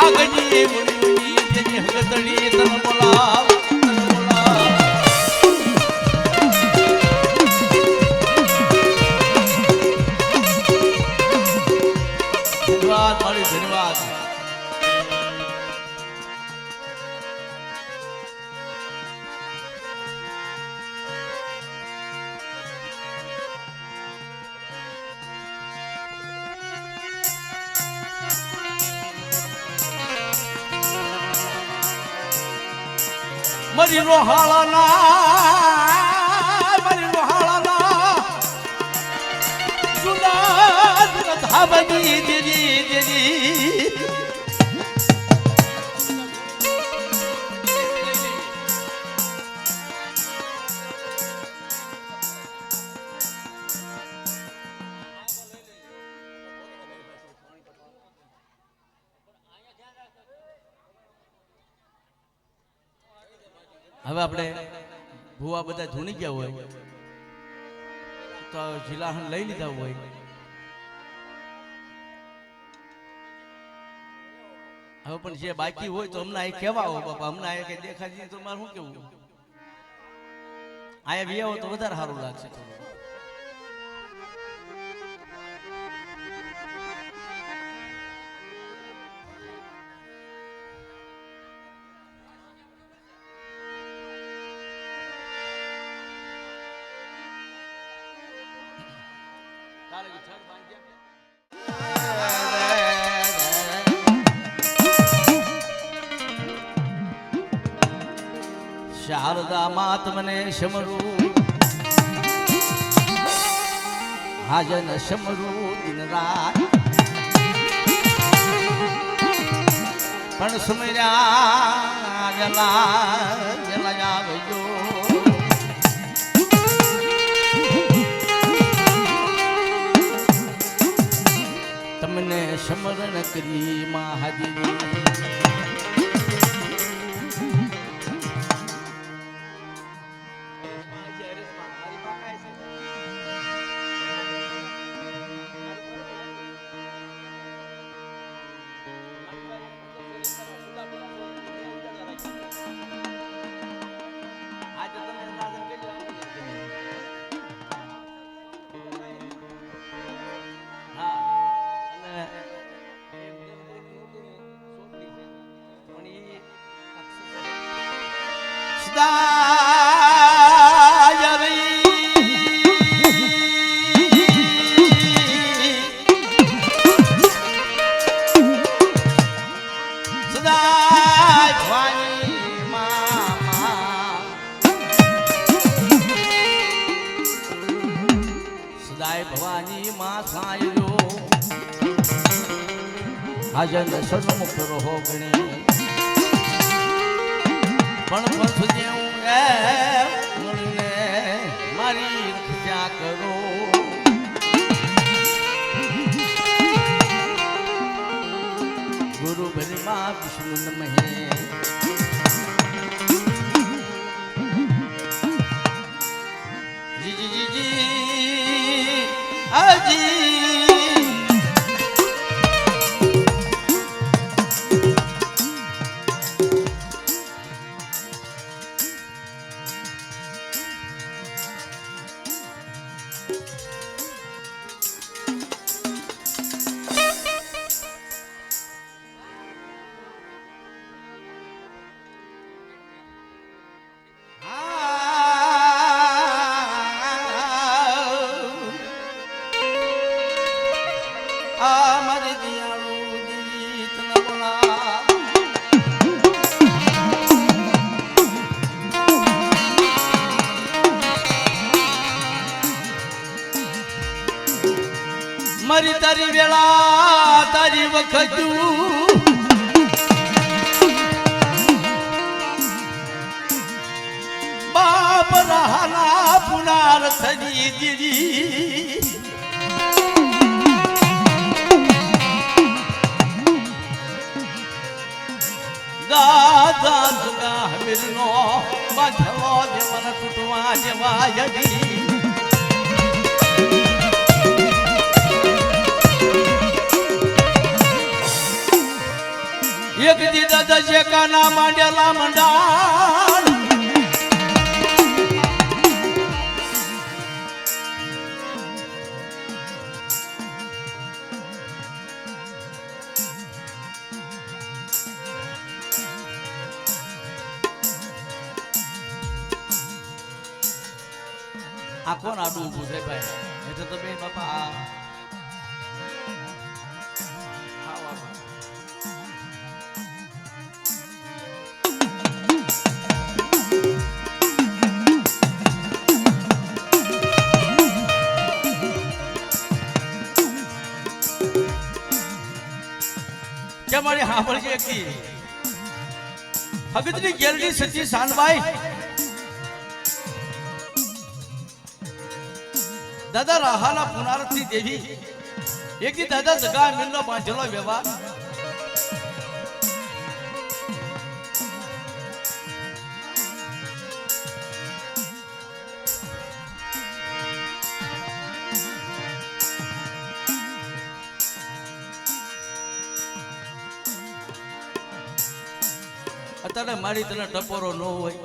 આગની મુનિ જેની હગતડી તન બોલાવ તન બોલાવ ધન્યવાદ મારી ધન્યવાદ મરી રોહાળાના જુદા ધાબની દીદી હવે આપણે ભૂવા બધા ધૂણી ગયા હોય તો જિલ્લાહણ લઈ લીધા હોય હવે પણ જે બાકી હોય તો હમણાં અહીં કેવા હો બાપા હમણાં અહીંયા કઈ દેખાય તો મારે શું કેવું અહીંયા બી આવો તો વધારે સારું લાગશે થોડું શારદા માત મને શમરું હાજન શમરું દિન રાત પણ સમર્યા જલા આવજો તમને સમરણ કરી માં હાજરી ભવાની માં સાયો હાજર સન્મુખ રહો ગણી પણ પંથ જેવું ને મારી રક્ષા કરો ગુરુ બ્રહ્મા વિષ્ણુ નમઃ મારી તારી વેળા તારી વખત બાપ રહના પુનાર થની દીદી દાદા જગા મિલનો બાંધલો દેવન તૂટવા જેવા યદી એક દી દાદા શેકાના માંડેલા મંડાણ આ કોણ આડું ઊભું છે ભાઈ એટલે તો બે બાપા કે મારી સાંભળજે કી હગતની ગેલડી સચી સાનભાઈ દાદા રાહાના પુનારથી દેવી એક દી દાદા જગા મિલનો બાંધેલો વ્યવહાર અત્યારે મારી તને ટપોરો ન હોય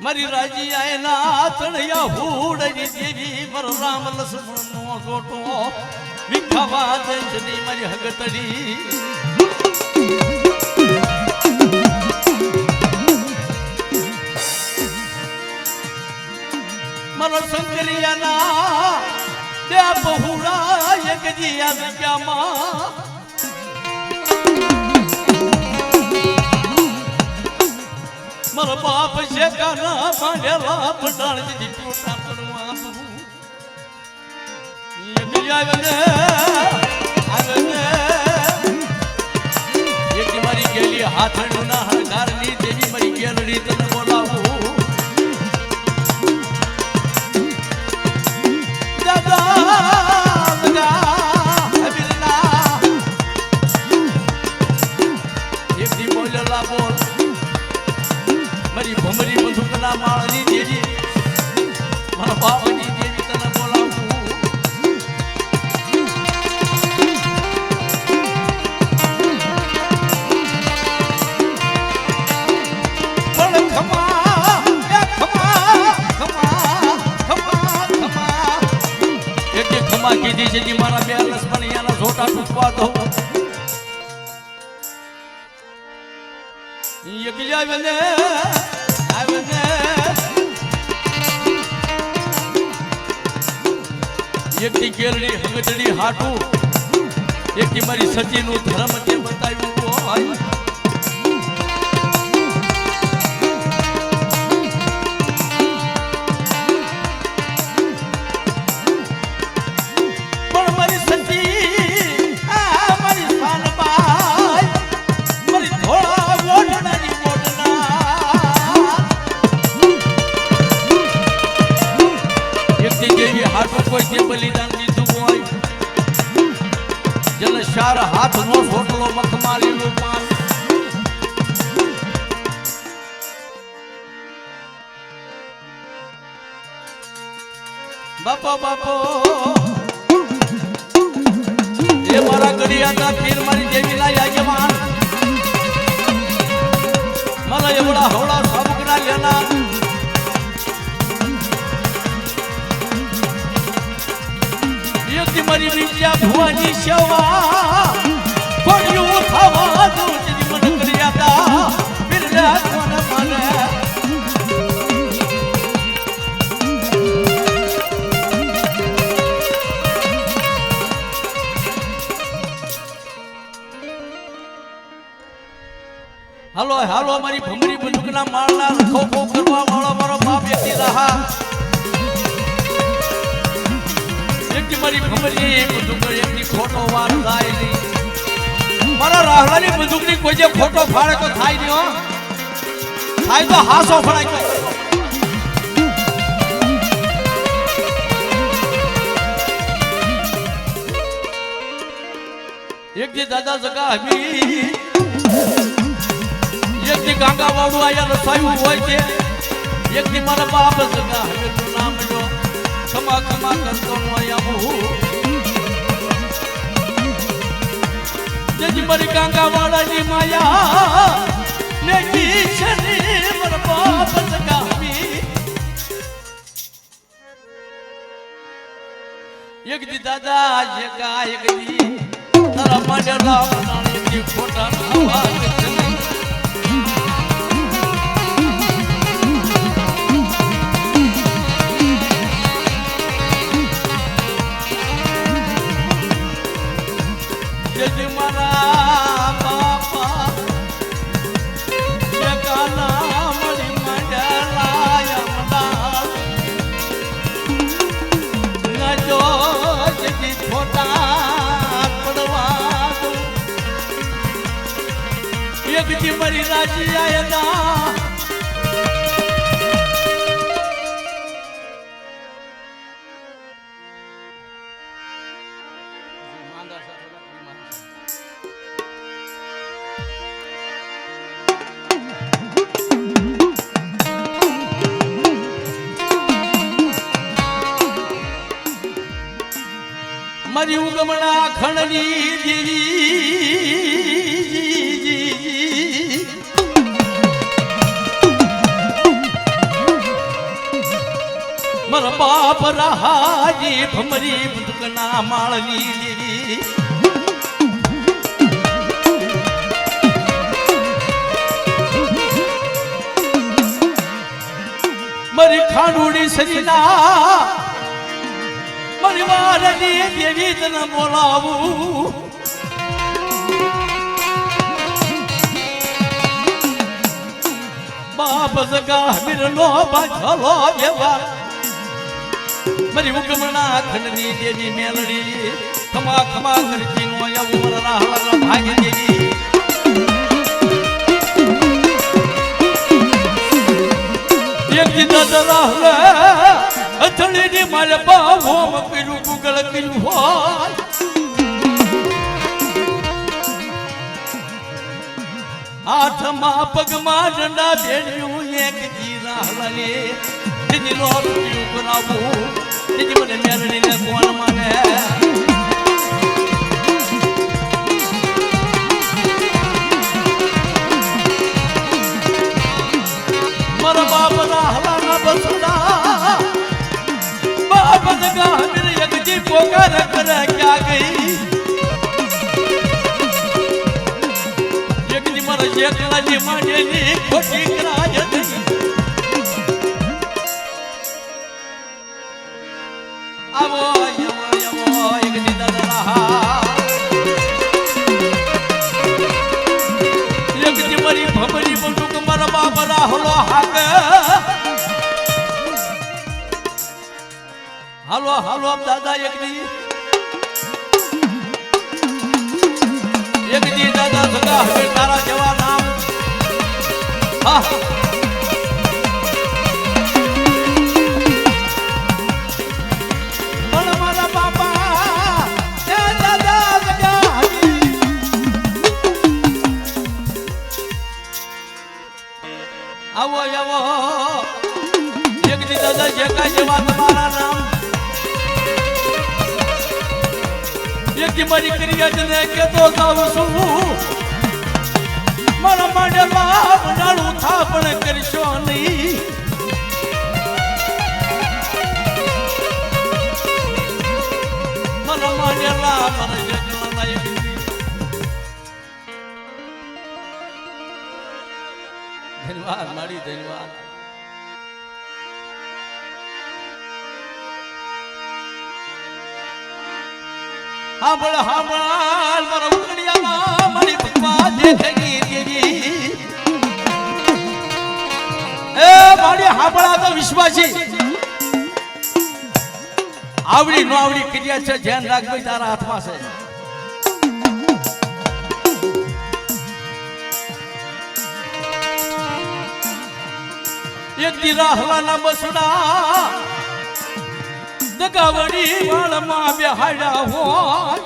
મારી રાજી આયના તણિયા હુડની દેવી પર રામ લક્ષ્મણ નો જોટો વિખાવા જંજની મારી હગતડી મારો શંકરિયાના દે બહુડા એક જી આમાં મારા બાપ છે કાના માંડેલા પડાણ દી પોતા પડવા એક મારી ગેલી હાથણું ના હરગારની દેવી મારી ગેલડી તને બોલાવું એકથી બોલેલા બોલ મારી ભમરી બંદૂકના માળની દેવી મારા બાપની દેવી તને બોલાવું પણ ખમા એક ખમા કીધી છે કે મારા બે લસમણિયાના ઝોટા તૂટવા દઉં એકલી આવે ને એકની કેરડી હગડડી હાટું એકની મારી સતીનું ધર્મ તે બતાવ્યું હોય પણ મારી સતી મારી સાનબાઈ મારી ધોળા ઓઢણાની દેવી હાથું કોઈ તે બલિદાન દીધું હોય જેને ચાર હાથ નો છોટલો મખમાલીનું પાન બાપો બાપો એ મારા ગડિયાના પીર મારી દેવીના યાજમાન મારા એવડા હોળા સાબુકના લેના મારી વિદ્યા ભુવાની સેવા કોડિયું થવા દઉં તેની મન કર્યા બિરલા કોણ મને હાલો હાલો મારી ભમરી બંદૂકના માળના ખોખો કરવા વાળો મારો બાપ એકલી રહા મારી ભમરી બંદૂક એકની ખોટો વાર થાય નહીં મારા રાહલાની બંદૂકની કોઈ જે ખોટો ફાળે તો થાય નહીં હો થાય તો હાસો ફળાય એક જે દાદા જગા હમી એક જે ગાંગા વાળું આયા રસાયું હોય છે એક થી મારા બાપ જગા હમી નામ લો ખમા ખમા કરતો નો આવું જજમરી કાંગા વાળાની માયા ને ઈશની મર બાપ સગાવી એક દી દાદા જે કા એક દી તારા માટે લાવવાની દી ખોટા આવાજ મારા બાપા જગાના મળી મંડલાયા ન જો જગી ખોટા પડવા એક દી મરી રાજી આયના મારી ઉગમણા ખંડની દેવી મારા બાપ રાહાજી ભમરી બંદૂકના માળની દેવી મારી ખાંડુડી સરીના પરિવારની દેવી તને બોલાવું બાપ સગા વીરનો બાંધલો વ્યવહાર મારી ઉગમણા ખંડની દેવી મેલડી ખમા ખમા કરતી નો એવું રાહલા ભાગી દેવી એક દીધા રાહલા અથડીની મારે બાહોમ કર્યું ગુગળ કર્યું હોય હાથમાં પગમાં ડંડા ભેડ્યું એક જીરા હલાલે દીદી નો રૂપિયું કરાવું દીદી મને મેરડીને કોણ માને મારા બાપ રાહલાના બસડા बाप जगह मेरे यज्ञ पोकार कर क्या गई यज्ञ मर एकला जी मांडेली खोटी कराज नहीं आवो यज्ञ दादा रहा यज्ञ मरी भमरी बंदूक मारा बाप राहलो हाक હાલો હાલો દાદા એક દી દાદા સગા હવે તારા જેવા નામ હા પણ મારા બાપા એ દાદા સગા આવો આવો એક દી દાદા જેકા જેવા તમારા નામ એક મારી ક્રિયાજને કેતો જાઉં છું મારા માટે બાપ નાળું થાપણ કરશો નહીં મારા માટે મારા જગલા એક ધન્યવાદ મારી ધન્યવાદ હાંભળ હાંભળ મારા ઉકડિયામાં મારી ભગવા દેખની દેવી એ મારી હાંભળા તો વિશ્વાસી આવડી નો આવડી ક્રિયા છે ધ્યાન રાખજો તારા હાથમાં છે એક દી રાહલાના બસડા દગાવડી વાળમાં બેહાડ્યા હોય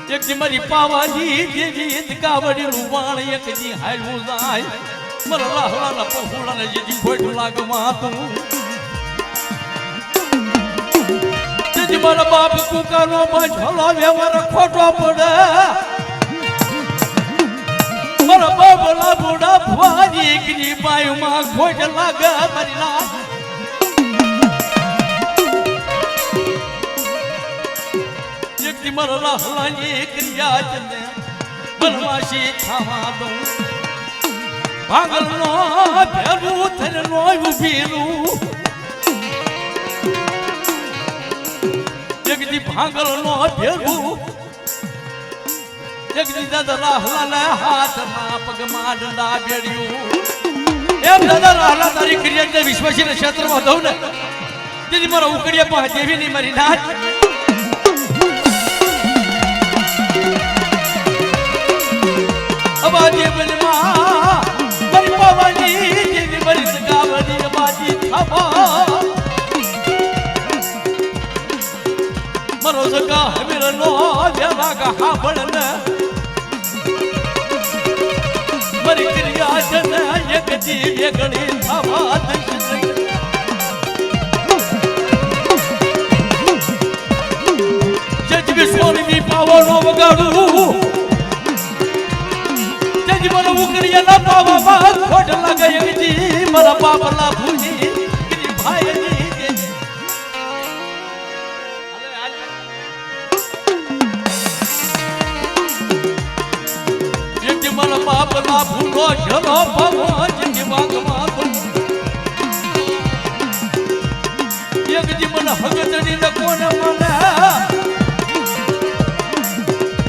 એક દી મારી પાવાજી દેવી દગાવડી નું વાળ એક દી હાલ્યું જાય મારા રાહલાના પહોળાને જેથી ખોટું લાગવા તું મારા બાપ કુકાનો બાંધલો વ્યવહાર ખોટો પડે મારા બાપ લાબુડા ભુવાજી ગીરી બાયુમાં ખોટ લાગે મારી ના એકથી મારા રાહલાની ક્રિયા ચંદે વનવાસી થાવા દઉં ભાગલનો ભેરું થરનો ઉભીલું જગદી ભાગલનો ભેરું જગદી દાદા રાહલાને હાથમાં પગમાં દંડા બેડ્યું એમ દાદા રાહલા તારી ક્રિયા વિશ્વાસીના ક્ષેત્રમાં દઉં ને તેથી મારા ઉકડીએ પણ દેવી ની મારી નાથ અબાજી બનમાં મારી પાવાની જેવી મારી સગાવની અબાજી થાપા મારો સગા હમીરનો વ્યવાગા હાંભળને મારી ક્રિયા જન એકજી વેગણી થાવા જજ વિશ્વની પાવનો વગાડું મને ઉકળીએ ના પાવામાં ખોટ લાગે એકજી મારા બાપલા ભૂજી ગીરી ભાઈની એકજી મારા બાપલા ભૂલો જલો ભગવાન જગી વાગમાં એકજી મને હગતની ને કોને મને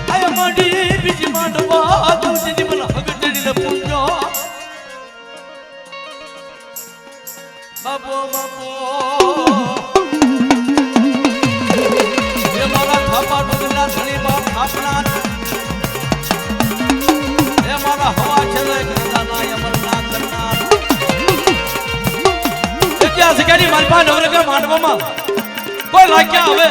આય માંડી બીજી માંડવા દઉં મને પૂજો બાપો બાપો એ મારા થાપા ડુંગરના ધણી બાપ થાપના એ મારા હવા છેલ્લે ગંગાના અમરનાથ કરનાર ત્યાં સગાની માલપા નવરગા માંડવામાં કોઈ લાગ્યા હવે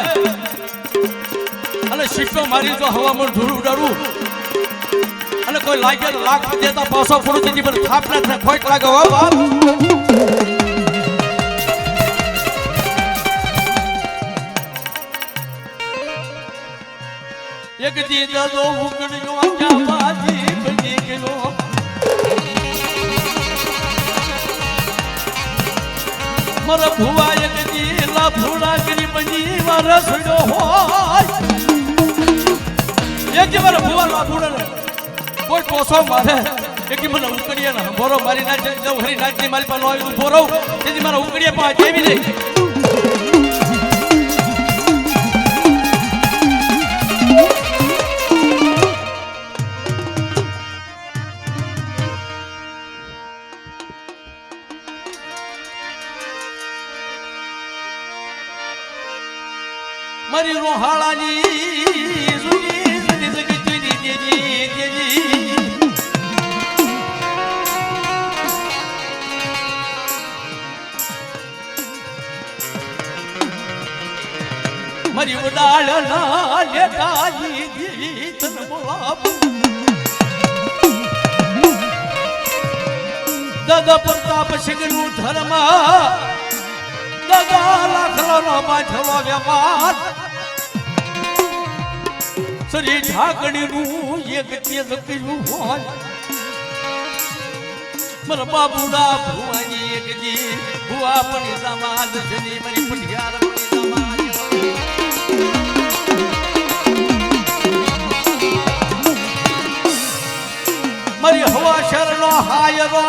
અને શિફ્ટો મારી જો હવામાં ધૂળ ઉડાડું અને કોઈ લાગે લાખ દેતા પાછો ફૂરું દીધી પણ થાપ ના ખોટ લાગે હો બાપ એક દી દાદો ઉગડ્યો જામાજી બની ગયો મારા ભુવા એક દી લાભુડા ગરી બની વરસડ્યો હોય એક દી મારા ભુવા લાભુડા કોઈ કોસો મારે એક મને ઉકડીએ ને બોરો મારી ના જવું હરી નાચની મારી પાસે હોય ઉભો રહું તેથી મારા ઉકડીએ પાસે જેવી નહીં મારી રોહાળાની સુની સુની સગી ચીની દેજી દેજી મારી ઉડાળ ના લેટાઈ દી તન બોલાવું દાદા પ્રતાપ સિંહનું ધર્મ દાદા લાખલાનો બાંધલો વ્યવહાર સરી ઢાકણીનું એક તેજ કર્યું હોય મારા બાબુડા ભુવાની એક જી ભુવા પણ સમાજ જની મારી પટિયાર પણ સમાજ મારી હવા શરણો હાયરો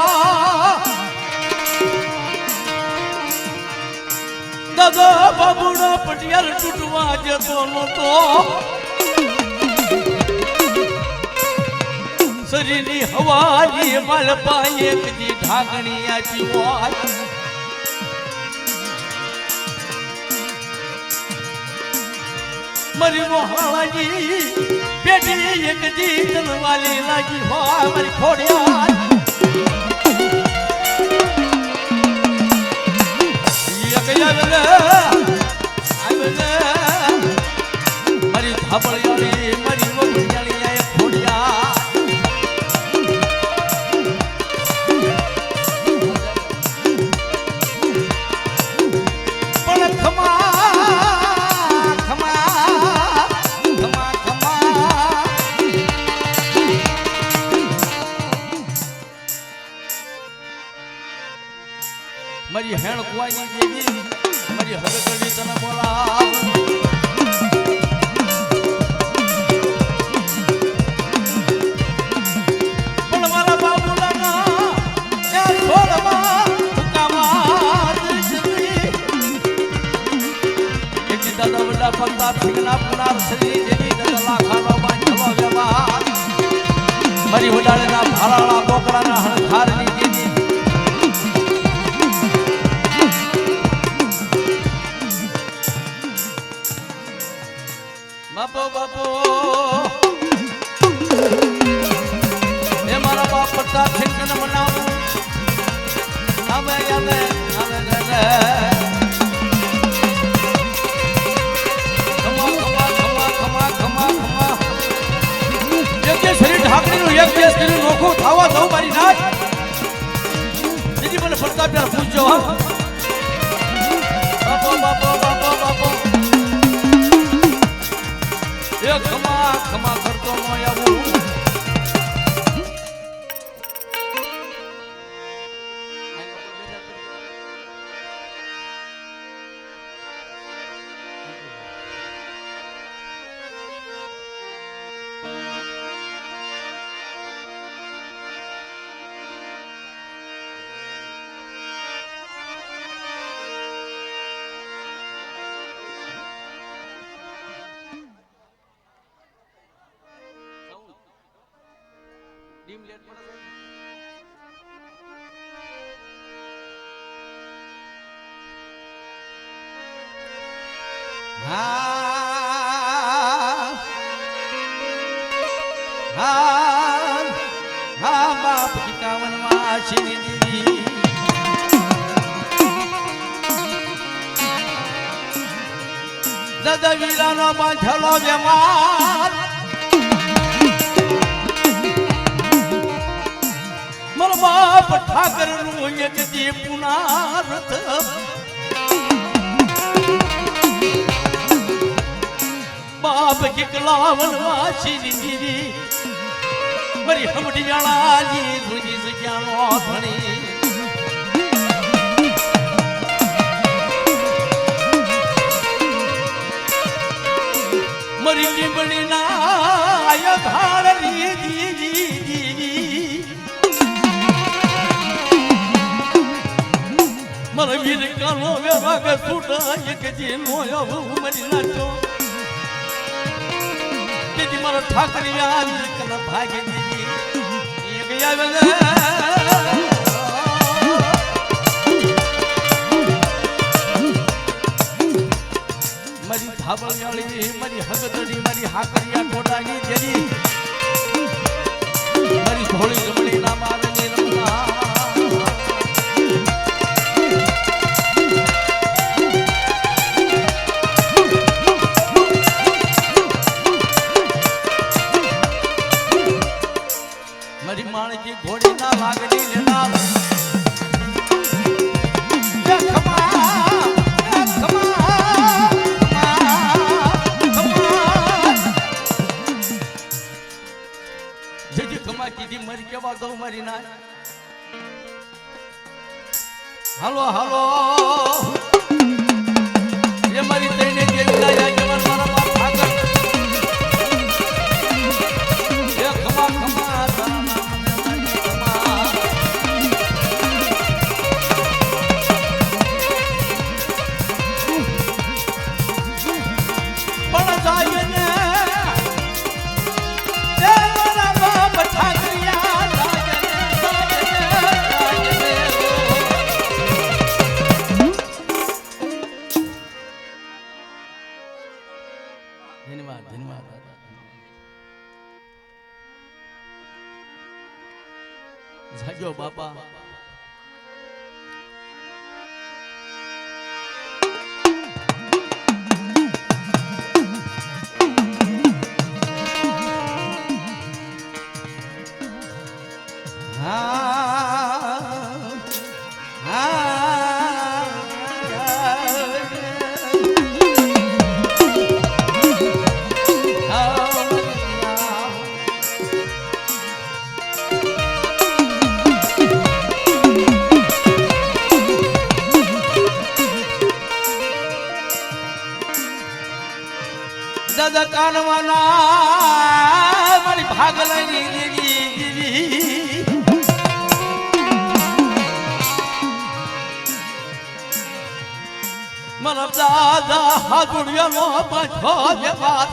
દાદા બાબુડા પટિયાર તૂટવા જતો નતો શરીરની હવાની માલપા એક જી ઢાકણી આપી હોય મારી મોહાળાજી પેટી એક જી તલવાલી લાગી હોય મારી ખોડિયાર મારી થાપળિયાળી મારી વગડિયાળી ખોડિયાર કુવાની દેવી મારી હરકડી તને બોલાવ પણ મારા બાબુલાના એ છોડમાં હુકામાં એક દાદા વડા પ્રતાપ સિંહના પુનાર શ્રી જેવી દાદા ખાનો બાંધલો વ્યવહાર મારી વડાળેના ભારાળા બોકડાના હણખારની દેવી બાપો બાપો એ મારા બાપ પ્રતાપ સિંહને મનાવું આવે આવે આવે ખમા ખમા ખમા ખમા ખમા ખમા એક શરીર ઢાકણીનું એક દેશ દિલ નોખું થવા દઉં મારી નાચ દીદી મને પ્રતાપ યાર પૂછજો હા બાપો બાપો બાપો બાપો એ ખમા ખમા કરતો ન આવું ડીમ લેટ પડે હા બાપ કિતાવન વાસી દીદી દાદા વીરાનો બાંધેલો વ્યવહાર મારા બાપ ઠાકર નું એક દી પુનારથ બાપ કિકલાવન વાસી દીદી મારી હમડિયાળાની રૂજી જગ્યાનો ધણી મારી લીંબડી ના આય ભાડની દીદી મારા વીર કાનો વેવાગ છૂટા એક જી નો આવું મરી નાચો દીદી મારા ઠાકરી આવી કન ભાગી દીદી એક આવે મારી થાબળિયાળી મારી હગદડી મારી હાકરિયા ટોડાની જેરી મારી ધોળી રમણી ના મારણી રમણા મારી માણકી ઘોડી ના લાગણી લેનાર મરી કેવા દઉં મારી ના હાલો હાલો એ મારી તઈને કેવી લાયા જવાન મારા બાપ ઠાકર એ ખમા ખમા તારા નામને મારી ખમા પણ જાય ને એ મારા બાપ ઠાકર ધન્યવાદ ધન્યવાદ જાજો બાપા દાદા કાનવાના મારી ભાગલાની દેવી મારા દાદા હાથુડિયાનો પાછો વ્યવહાર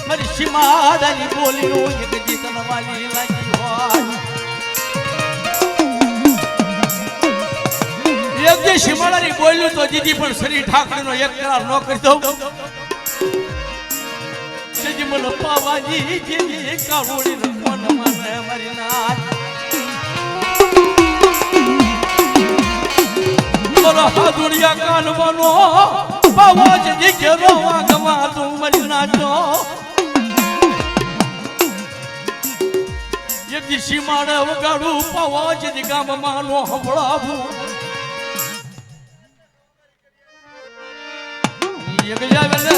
મારી સીમાડાની બોલીનો એક જીતન વાલી લાગી હોય એક જે સીમાડાની બોલ્યું તો દીદી પણ શ્રી ઠાકરનો એક કરાર ન કરી દઉં જેજી મને પાવાની જેવી કાવડી કોણ મને મારી નાથ મારા હાથુડિયા કાનવાનો પાવા જેજી ઘેરો વાગવા તું મારી નાચો એક દી સીમાડે વગાડું પાવા જેજી ગામમાં નો હંભળાવું એક જાવેલે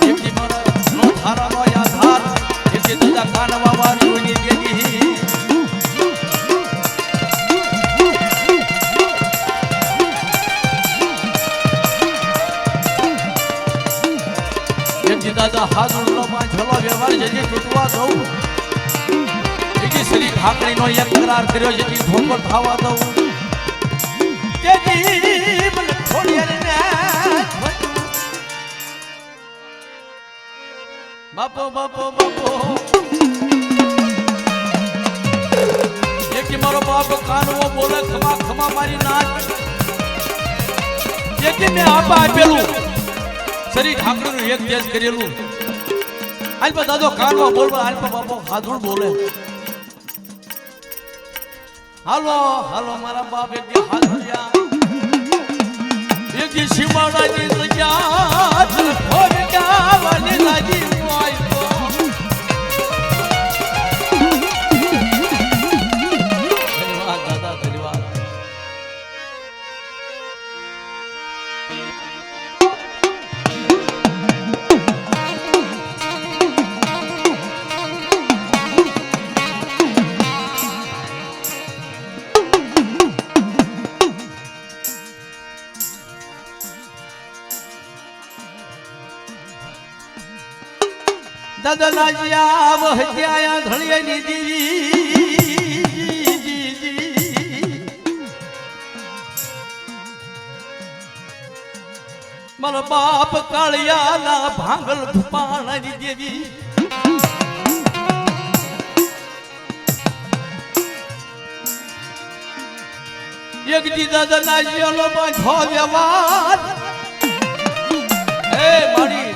એક દી મારા નો થારાનો આધાર એક દી દાદા કાનવા વાળીની દેવી એક દી દાદા હાથનો પાંચલો વ્યવહાર જેથી તૂટવા દઉં એક શ્રી ઠાકરીનો એક કરાર કર્યો જેથી ધોકર થવા દઉં બાપો બાપો બાપો એક મારો બાપ કાનવો બોલે ખમા ખમા મારી નાચ એક મેં આપા આપેલું શ્રી ઠાકરનું એક દેશ કરેલું આલ્પા દાદો કાનવો બોલવા આલ્પા બાપો હાથું બોલે હાલો હાલો મારા બાપ એક હાથિયા એક સીમાડાની જગ્યા હોય ગાવાની લાગી હોય ધન્યવાદ દાદા ધન્યવાદ દાદા નાજિયા વહત્યા ધણિયાની દેવી મારા બાપ કાળિયાના ભાંગલ ભૂપાણાની દેવી એક દી દાદા નાજિયાનો બાંધો વ્યવહાર હે મારી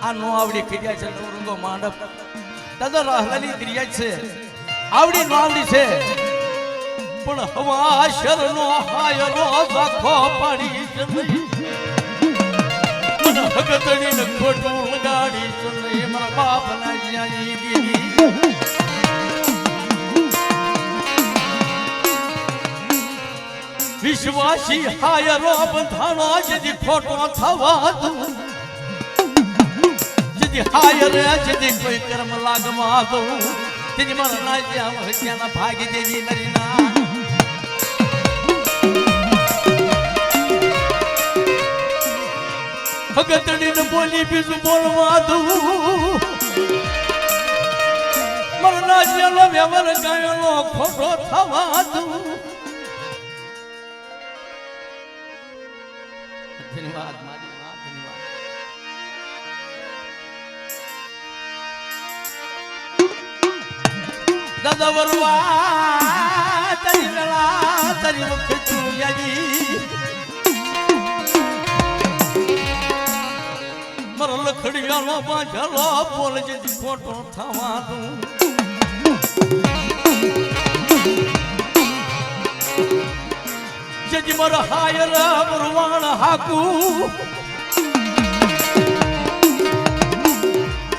આ નો આવડી ક્રિયા છે નવરંગો માંડપ દાદા rahલાની ક્રિયા છે આવડી નો આવડી છે પણ હવા શરનો હાયરો ઝાખો પાડી જમી મને હગતડી ને ખોટું લગાડી જમી મારા બાપ ના જ્યાંની દેવી વિશ્વાસી હાયરો બંધાણો જેથી ખોટો થવા દઉં હાયર જેથી કોઈ કર્મ લાગમાં દઉં તેની મારા નાજ્યા હત્યાના ભાગી દેવી મારી ના હગતડીને બોલી બીજું બોલવા દઉં મારા નાજ્યાનો વ્યવહાર ગાયનો ખોટો થવા દઉં ધન્યવાદ મારી માં ધન્યવાદ દાદા વરવા તારી વેલા તારી વખત યાદી મારો લખડિયાનો બાંધેલો બોલ જેથી ખોટો થવા દઉં જેથી મારા હાયર વરવાણ હાકું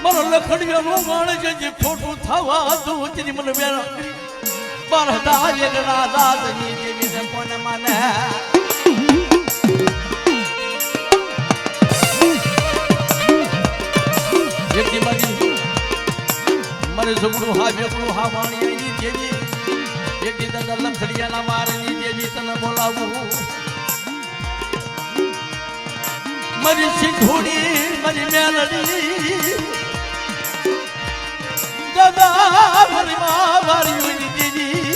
મારો લખડિયાનો વાણ જે ખોટું થવા દઉં તેની મને બેરા બરદા એક રાધાની દેવીને કોને માને જેથી મારે ઝઘડું હા વેગડું હા વાણી દેવી એક દાદા લખડિયાના વારની દેવી તને બોલાવું મારી સિંધુડી મારી મેલડી દાદા મારી મારી દેવી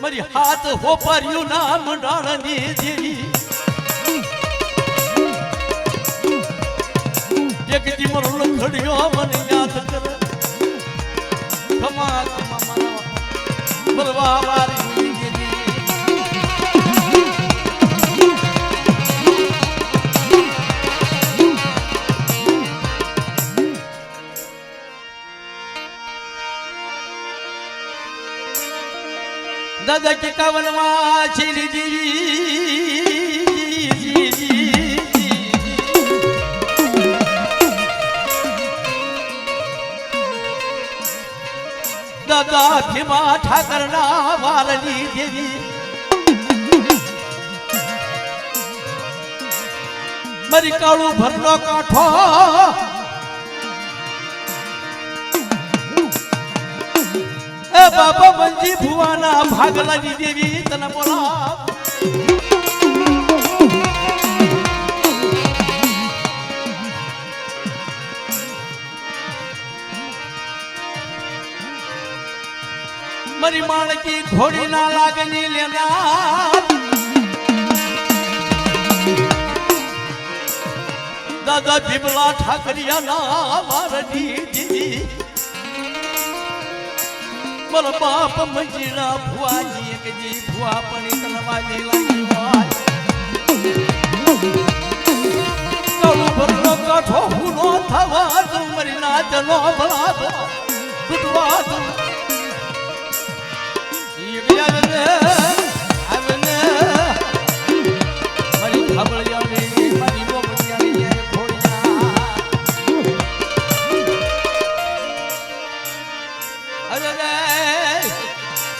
મારી હાથ હોપર્યું ના મંડાળની દેવી એક દી મારો લખડ્યો મને યાદ કરે ખમા ખમા મારા બરવા વારી દેવી દાદા કે કાવનમાં છીરી દેવી દાદા ભીમા ઠાકરના વાલની દેવી મારી કાળું ભરનો કાંઠો એ બાબા બંજી ભુવાના ભાગલાની દેવી તને બોલા મારી માણકી ઘોડી ના લાગની લેનાર દાદા ભીમલા ઠાકરિયા ના વારની દીદી મારા બાપ મંજીરા ભુવાજી એક જી ભુવા પણ તલવાજી લાગી હોય કાળું ભરનો કાઠો હુનો થવા તું મારી નાચનો ભલા તૂટવા તું મારી ખબળિયાની મારી ગોપડિયાની ઘોડિયા અરે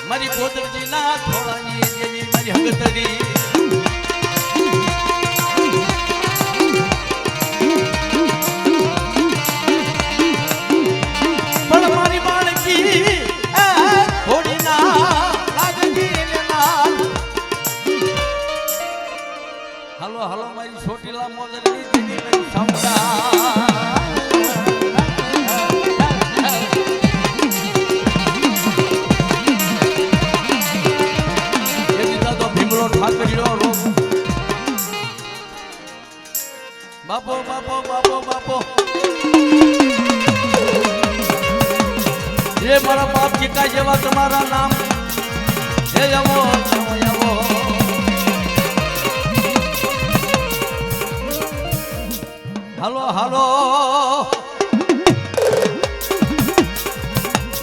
મારી ગોદરજી ના થોડાની દેવી મારી હગતડી પણ મારી બાળકી ઘોડી ના હાલો હાલો મારી છોટીલા મોદરની દીદી મારી સામડા એવી દાદો ભીમલો ઠાકરિયો રો બાપો બાપો બાપો બાપો એ મારા બાપ કા જેવા તમારા નામ હે આવો આવો હાલો હાલો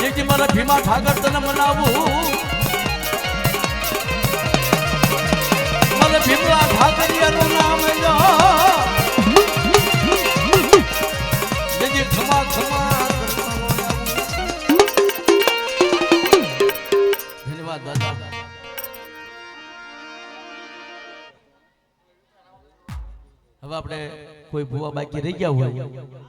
એક મારા ભીમા ઠાકર તને મનાવું મારા ભીમલા ઠાકરિયાનું નામ લો જે ખમા ખમા ધન્યવાદ દાદા હવે આપણે કોઈ ભૂવા બાકી રહી ગયા હોય